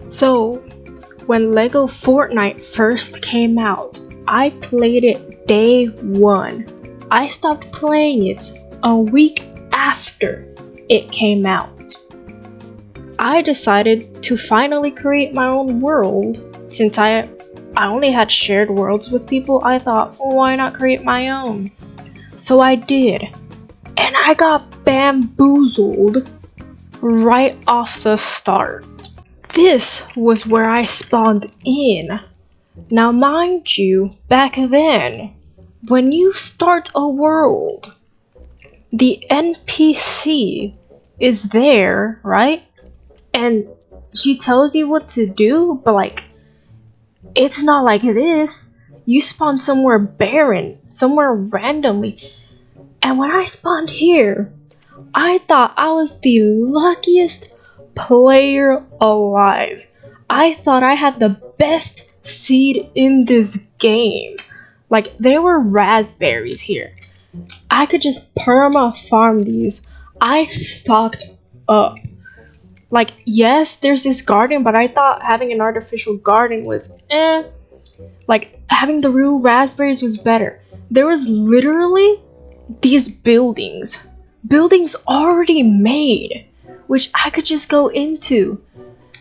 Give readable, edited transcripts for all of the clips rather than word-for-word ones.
So, when Lego Fortnite first came out, I played it day one. I stopped playing it a week after it came out. I decided to finally create my own world. Since I only had shared worlds with people, I thought, why not create my own? So I did. And I got bamboozled right off the start. This was where I spawned in. Now mind you, back then, when you start a world, the NPC is there, right? And she tells you what to do, but like, it's not like this. You spawn somewhere barren, somewhere randomly. And when I spawned here, I thought I was the luckiest player alive. I thought I had the best seed in this game. Like, there were raspberries here. I could just perma farm these. I stocked up. Like, yes, there's this garden, but I thought having an artificial garden was like, having the real raspberries was better. There was literally these buildings already made, which I could just go into.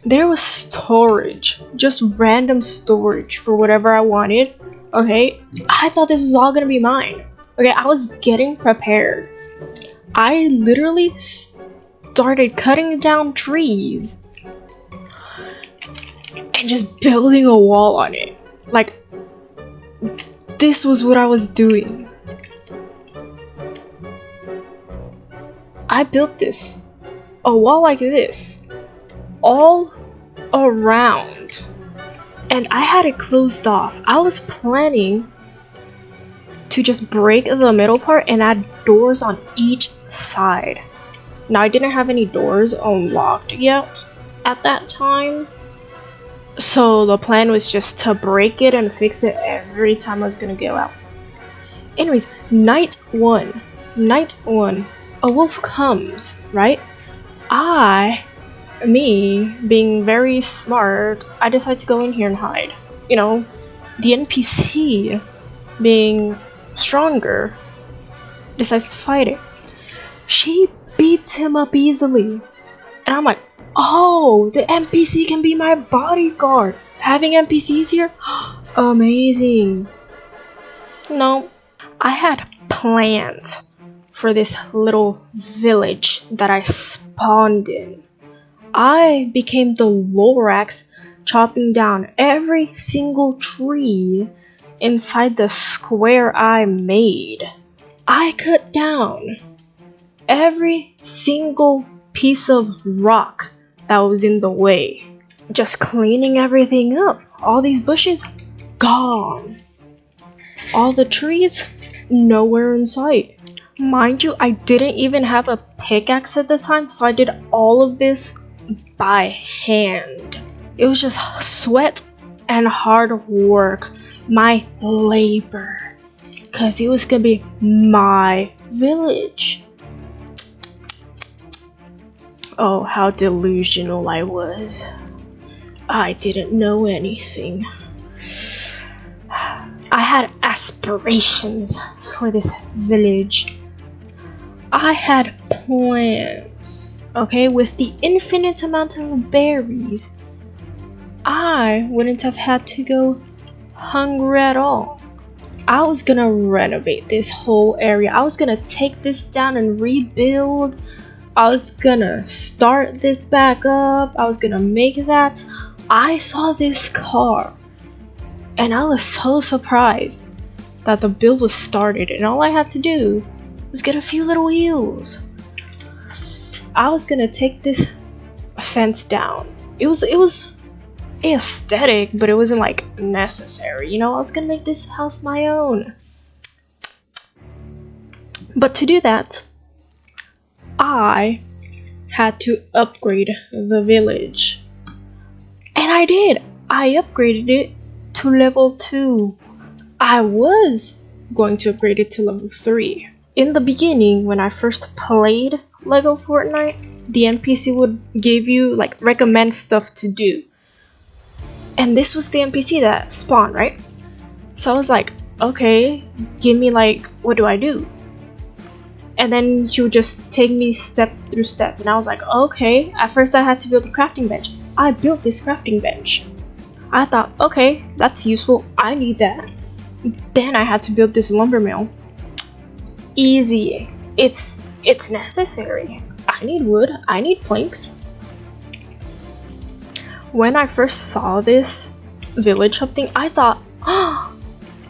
There was storage, just random storage for whatever I wanted. Okay, I thought this was all gonna be mine. Okay, I was getting prepared. I literally started cutting down trees and just building a wall on it. Like, this was what I was doing. I built this, a wall like this, all around, and I had it closed off. I was planning to just break the middle part and add doors on each side. Now, I didn't have any doors unlocked yet at that time, so the plan was just to break it and fix it every time I was gonna go out. Anyways, night one, a wolf comes, right? Me, being very smart, I decide to go in here and hide. You know, the NPC, being stronger, decides to fight it. She beats him up easily. And I'm like, oh, the NPC can be my bodyguard. Having NPCs here? Amazing. No, I had plans for this little village that I spawned in. I became the Lorax, chopping down every single tree inside the square I made. I cut down every single piece of rock that was in the way, just cleaning everything up. All these bushes, gone. All the trees, nowhere in sight. Mind you, I didn't even have a pickaxe at the time, so I did all of this by hand. It was just sweat and hard work, my labor, because it was gonna be my village. Oh, how delusional I was. I didn't know anything. I had aspirations for this village. I had plans, okay? With the infinite amount of berries, I wouldn't have had to go hungry at all. I was gonna renovate this whole area. I was gonna take this down and rebuild. I was gonna start this back up. I was gonna make that. I saw this car and I was so surprised that the build was started, and all I had to do was get a few little wheels. I was gonna take this fence down. It was aesthetic, but it wasn't like necessary, you know. I was gonna make this house my own. But to do that, I had to upgrade the village. And I did. I upgraded it to level 2. I was going to upgrade it to level 3. In the beginning, when I first played Lego Fortnite, the NPC would give you, like, recommend stuff to do. And this was the NPC that spawned, right? So I was like, okay, give me like, what do I do? And then she would just take me step through step. And I was like, okay. At first I had to build a crafting bench. I built this crafting bench. I thought, okay, that's useful. I need that. Then I had to build this lumber mill. Easy. It's necessary. I need wood. I need planks. When I first saw this village hub thing, I thought, oh,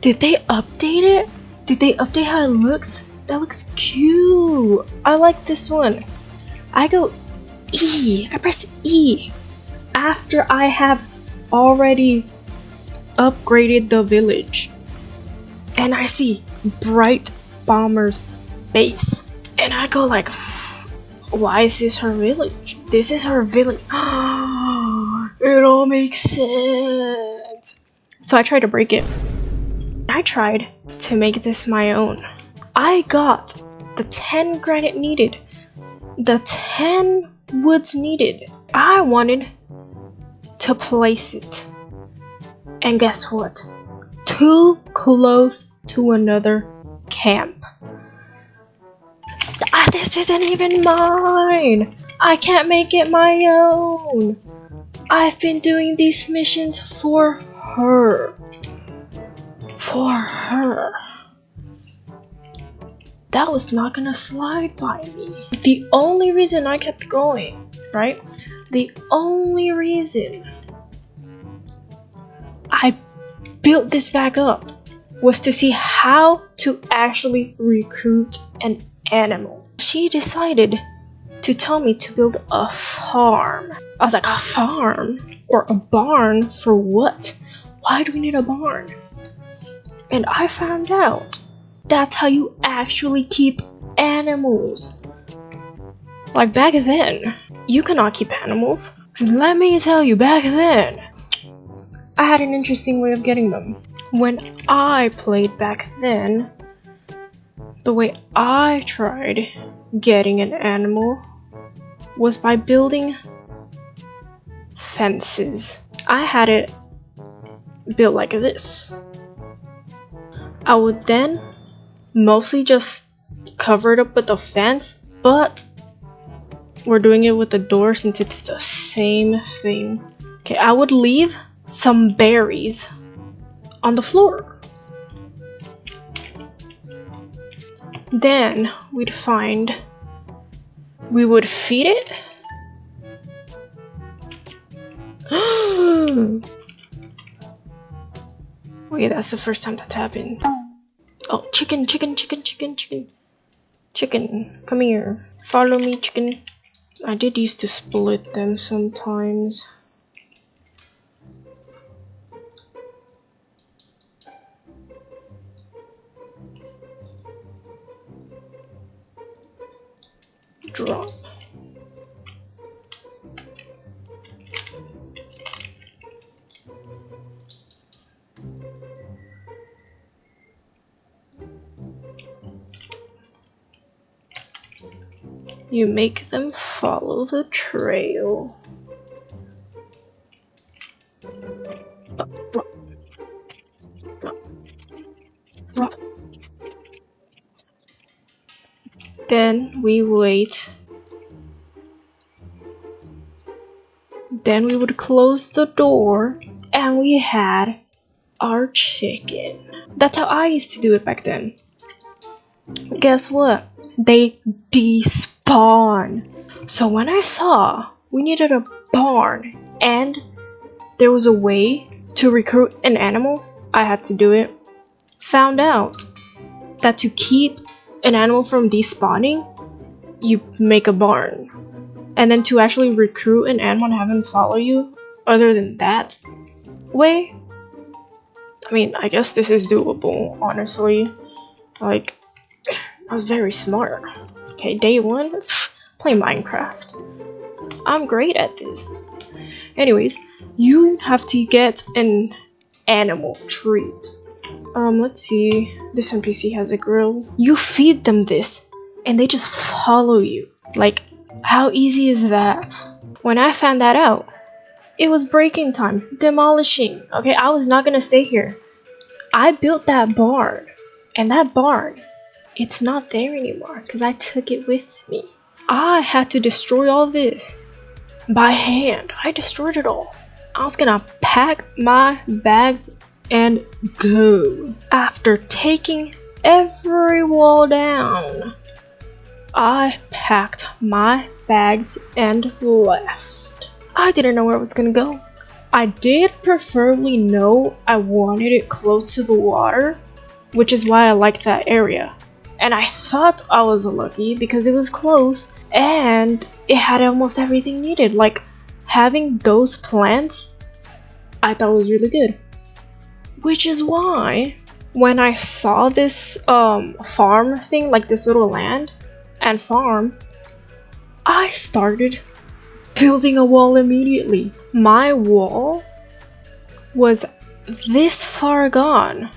did they update it? Did they update how it looks? That looks cute. I like this one. I go E. I press E after I have already upgraded the village. And I see Bright Bomber's base. And I go like, why is this her village? This is her village. It all makes sense. So I tried to break it. I tried to make this my own. I got the 10 granite needed, the 10 woods needed. I wanted to place it. And guess what? Too close to another camp. This isn't even mine. I can't make it my own. I've been doing these missions for her. For her. That was not gonna slide by me. The only reason I kept going, right? The only reason I built this back up was to see how to actually recruit an animal. She decided to tell me to build a farm. I was like, a farm? Or a barn for what? Why do we need a barn? And I found out that's how you actually keep animals. Like back then, you cannot keep animals. Let me tell you, back then, I had an interesting way of getting them. When I played back then, the way I tried getting an animal was by building fences. I had it built like this. I would then mostly just cover it up with a fence, but we're doing it with the door since it's the same thing. Okay, I would leave some berries on the floor. Then we would feed it. Wait, that's the first time that's happened. Oh, chicken, chicken, chicken, chicken, chicken. Chicken, come here. Follow me, chicken. I did used to split them sometimes. Drop. You make them follow the trail. Drop. Then we wait. Then we would close the door and we had our chicken. That's how I used to do it back then. Guess what? They despawn. So when I saw we needed a barn and there was a way to recruit an animal, I had to do it. Found out that to keep an animal from despawning, you make a barn. And then to actually recruit an animal and have him follow you, other than that way, I mean, I guess this is doable, honestly. Like, I was very smart. Okay, day one, play Minecraft. I'm great at this. Anyways, you have to get an animal treat. Let's see. This NPC has a grill. You feed them this, and they just follow you. Like, how easy is that? When I found that out, It was breaking time. Demolishing. Okay, I was not gonna stay here. I built that barn. And that barn, it's not there anymore because I took it with me. I had to destroy all this by hand. I destroyed it all. I was gonna pack my bags and go. After taking every wall down, I packed my bags and left. I didn't know where I was gonna go. I did preferably know I wanted it close to the water, which is why I like that area. And I thought I was lucky because it was close and it had almost everything needed. Like having those plants, I thought was really good. Which is why when I saw this farm thing, like this little land and farm, I started building a wall immediately. My wall was this far gone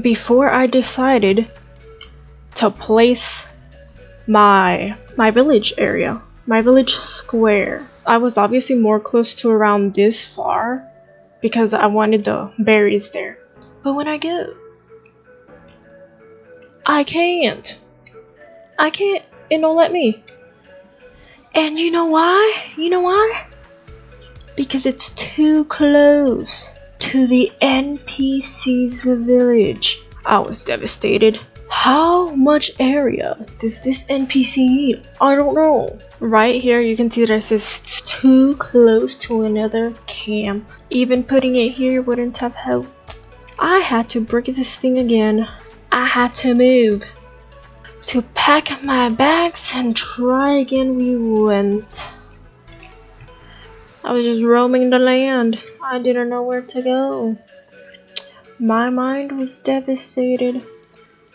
before I decided to place my village area, my village square. I was obviously more close to around this far because I wanted the berries there. But when I go, I can't. It don't let me. And you know why? Because it's too close to the NPC's village. I was devastated. How much area does this NPC need? I don't know. Right here you can see that it says it's too close to another camp. Even putting it here wouldn't have helped. I had to break this thing again. I had to move. To pack my bags and try again we went. I was just roaming the land. I didn't know where to go. My mind was devastated.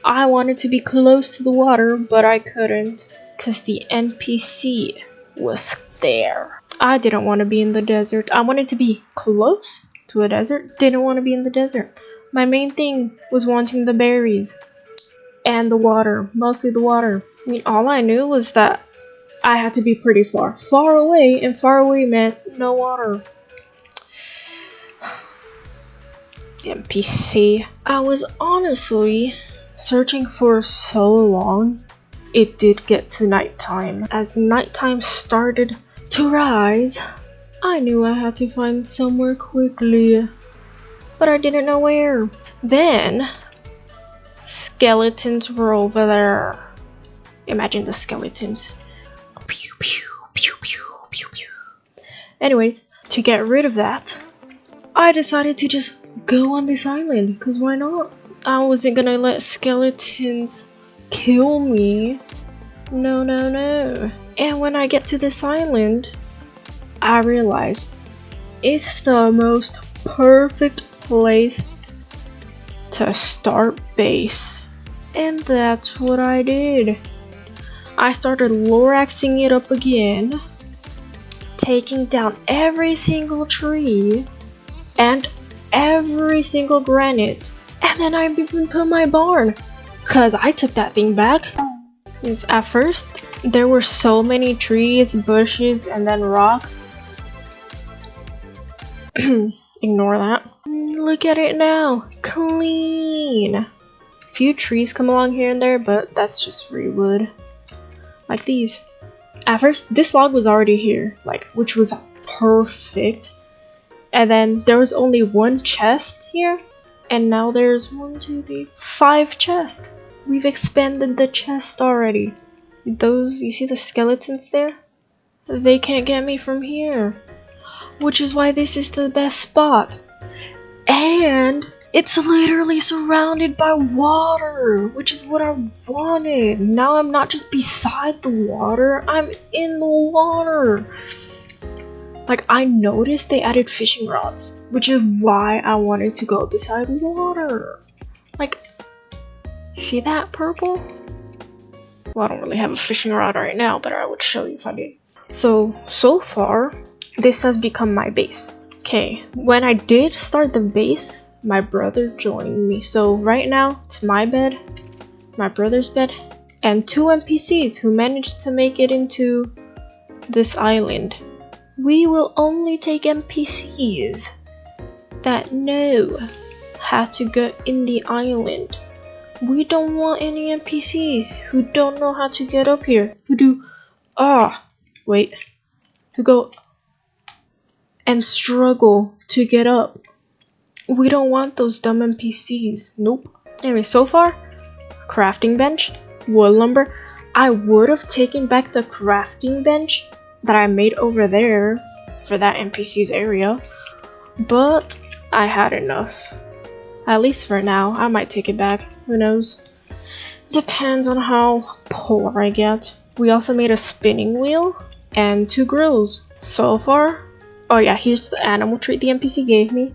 I wanted to be close to the water, but I couldn't because the NPC was there. I didn't want to be in the desert. I wanted to be close to a desert, didn't want to be in the desert. My main thing was wanting the berries and the water, mostly the water. I mean, all I knew was that I had to be pretty far away, and far away meant no water. NPC. I was honestly searching for so long, it did get to nighttime. As nighttime started to rise, I knew I had to find somewhere quickly, but I didn't know where. Then, skeletons were over there. Imagine the skeletons. Pew, pew, pew, pew, pew, pew. Anyways, to get rid of that, I decided to just go on this island, because why not? I wasn't gonna let skeletons kill me. No. And when I get to this island, I realize it's the most perfect place to start base. And that's what I did. I started loraxing it up again, taking down every single tree and every single granite. And then I even put my barn, cause I took that thing back. Yes, at first there were so many trees, bushes, and then rocks. Ignore that. Look at it now, clean. Few trees come along here and there, but that's just free wood. Like these. At first, this log was already here, which was perfect. And then there was only one chest here. And now there's 1, 2, 3, 5 chests. We've expanded the chest already. Those, you see the skeletons there? They can't get me from here. Which is why this is the best spot. And it's literally surrounded by water, which is what I wanted. Now I'm not just beside the water, I'm in the water. I noticed they added fishing rods, which is why I wanted to go beside water. See that purple? Well, I don't really have a fishing rod right now, but I would show you if I did. So far, this has become my base. Okay, when I did start the base, my brother joined me. So right now, it's my bed, my brother's bed, and 2 NPCs who managed to make it into this island. We will only take NPCs that know how to go in the island. We don't want any NPCs who don't know how to get up here. Who go and struggle to get up. We don't want those dumb NPCs. Nope. Anyway, so far, crafting bench, wood lumber. I would have taken back the crafting bench that I made over there for that NPC's area, but I had enough. At least for now. I might take it back. Who knows? Depends on how poor I get. We also made a spinning wheel and 2 grills. So far, oh yeah, here's the animal treat the NPC gave me.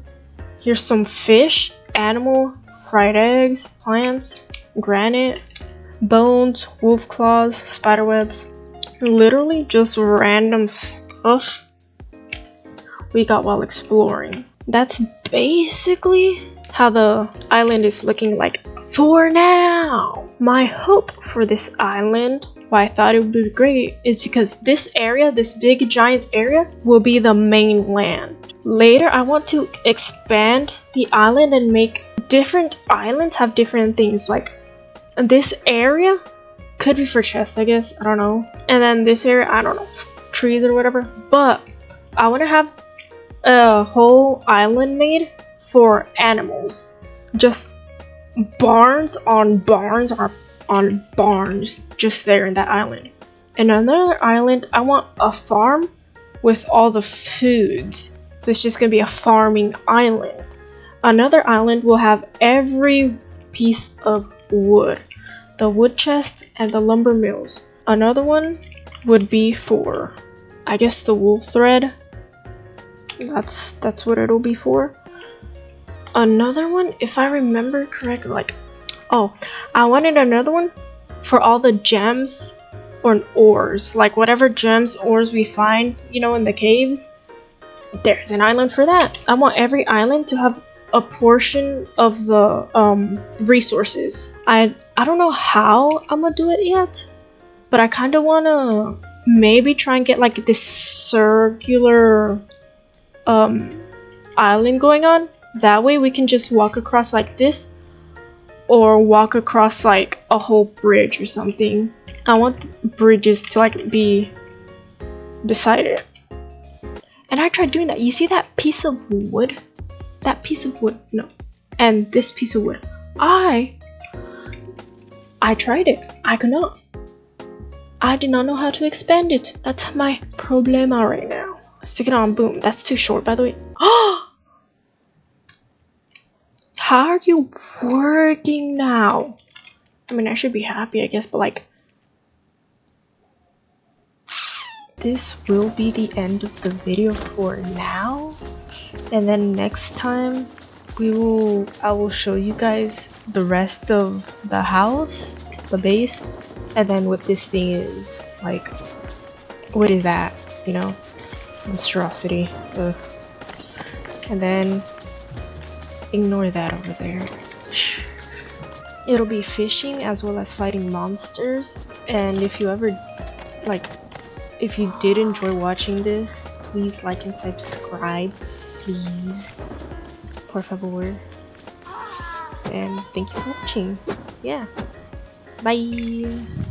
Here's some fish, animal, fried eggs, plants, granite, bones, wolf claws, spider webs. Literally just random stuff we got while exploring. That's basically how the island is looking like for now. My hope for this island, why I thought it would be great, is because this area, this big giant area, will be the mainland. Later, I want to expand the island and make different islands have different things. Like this area could be for chests, I guess. I don't know. And then this area, I don't know, trees or whatever. But I want to have a whole island made for animals. Just barns on barns on barns just there in that island. And another island, I want a farm with all the foods. So it's just gonna be a farming island. Another island will have every piece of wood, the wood chest and the lumber mills. Another one would be for, I guess, the wool thread. That's what it'll be for. Another one, if I remember correctly, like, oh, I wanted another one for all the gems or ores, like whatever gems, ores we find, you know, in the caves. There's an island for that. I want every island to have a portion of the resources. I don't know how I'm gonna do it yet, but I kind of want to maybe try and get like this circular island going on. That way we can just walk across like this, or walk across like a whole bridge or something. I want the bridges to like be beside it. And I tried doing that. You see that piece of wood? That piece of wood, no. And this piece of wood. I tried it. I could not. I did not know how to expand it. That's my problema right now. Stick it on, boom. That's too short, by the way. How are you working now? I mean, I should be happy, I guess, but like, this will be the end of the video for now. And then next time I will show you guys the rest of the house, the base, and then what this thing is. Like, what is that? You know? Monstrosity. Ugh. And then ignore that over there. It'll be fishing as well as fighting monsters. And if you ever, like, if you did enjoy watching this, please like and subscribe. Please. Por favor. And thank you for watching. Yeah. Bye.